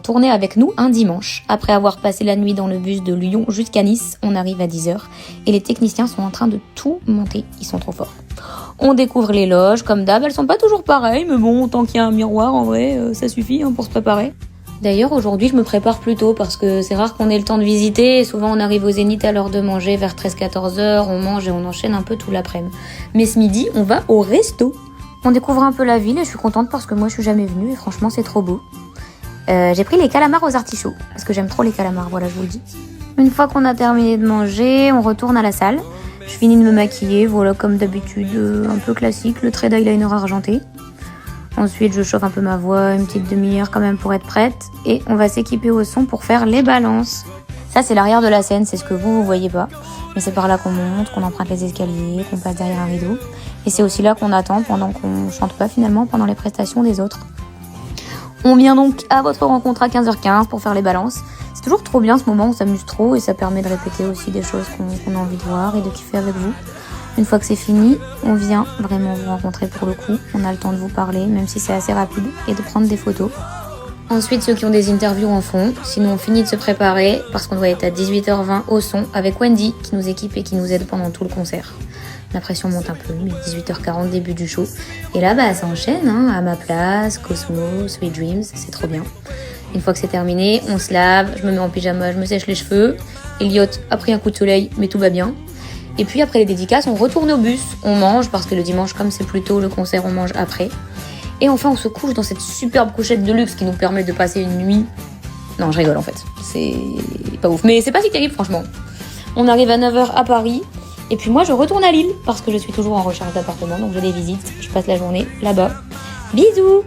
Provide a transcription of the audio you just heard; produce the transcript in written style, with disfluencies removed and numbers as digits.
Tourner avec nous un dimanche. Après avoir passé la nuit dans le bus de Lyon jusqu'à Nice, on arrive à 10h et les techniciens sont en train de tout monter, ils sont trop forts. On découvre les loges, comme d'hab, elles sont pas toujours pareilles, mais bon, tant qu'il y a un miroir, en vrai, ça suffit pour se préparer. D'ailleurs, aujourd'hui, je me prépare plus tôt parce que c'est rare qu'on ait le temps de visiter. Et souvent, on arrive au Zénith à l'heure de manger, vers 13-14 heures, on mange et on enchaîne un peu tout l'après-midi. Mais ce midi, on va au resto. On découvre un peu la ville et je suis contente parce que moi, je suis jamais venue et franchement, c'est trop beau. J'ai pris les calamars aux artichauts parce que j'aime trop les calamars, voilà, je vous le dis. Une fois qu'on a terminé de manger, on retourne à la salle. Je finis de me maquiller, voilà, comme d'habitude, un peu classique, le trait d'eyeliner argenté. Ensuite, je chauffe un peu ma voix, une petite demi-heure quand même pour être prête. Et on va s'équiper au son pour faire les balances. Ça, c'est l'arrière de la scène, c'est ce que vous voyez pas. Mais c'est par là qu'on monte, qu'on emprunte les escaliers, qu'on passe derrière un rideau. Et c'est aussi là qu'on attend pendant qu'on chante pas finalement, pendant les prestations des autres. On vient donc à votre rencontre à 15h15 pour faire les balances. C'est toujours trop bien ce moment, on s'amuse trop et ça permet de répéter aussi des choses qu'on a envie de voir et de kiffer avec vous. Une fois que c'est fini, on vient vraiment vous rencontrer pour le coup. On a le temps de vous parler, même si c'est assez rapide, et de prendre des photos. Ensuite, ceux qui ont des interviews en font. Sinon, on finit de se préparer parce qu'on doit être à 18h20 au son avec Wendy qui nous équipe et qui nous aide pendant tout le concert. La pression monte un peu, mais 18h40, début du show. Et là, ça enchaîne, À ma place, Cosmo, Sweet Dreams, c'est trop bien. Une fois que c'est terminé, on se lave, je me mets en pyjama, je me sèche les cheveux. Elliot a pris un coup de soleil, mais tout va bien. Et puis après les dédicaces, on retourne au bus, on mange, parce que le dimanche, comme c'est plus tôt, le concert, on mange après. Et enfin, on se couche dans cette superbe couchette de luxe qui nous permet de passer une nuit. Non, je rigole en fait, c'est pas ouf. Mais c'est pas si terrible, franchement. On arrive à 9h à Paris. Et puis moi, je retourne à Lille parce que je suis toujours en recherche d'appartement, donc je les visite. Je passe la journée là-bas. Bisous!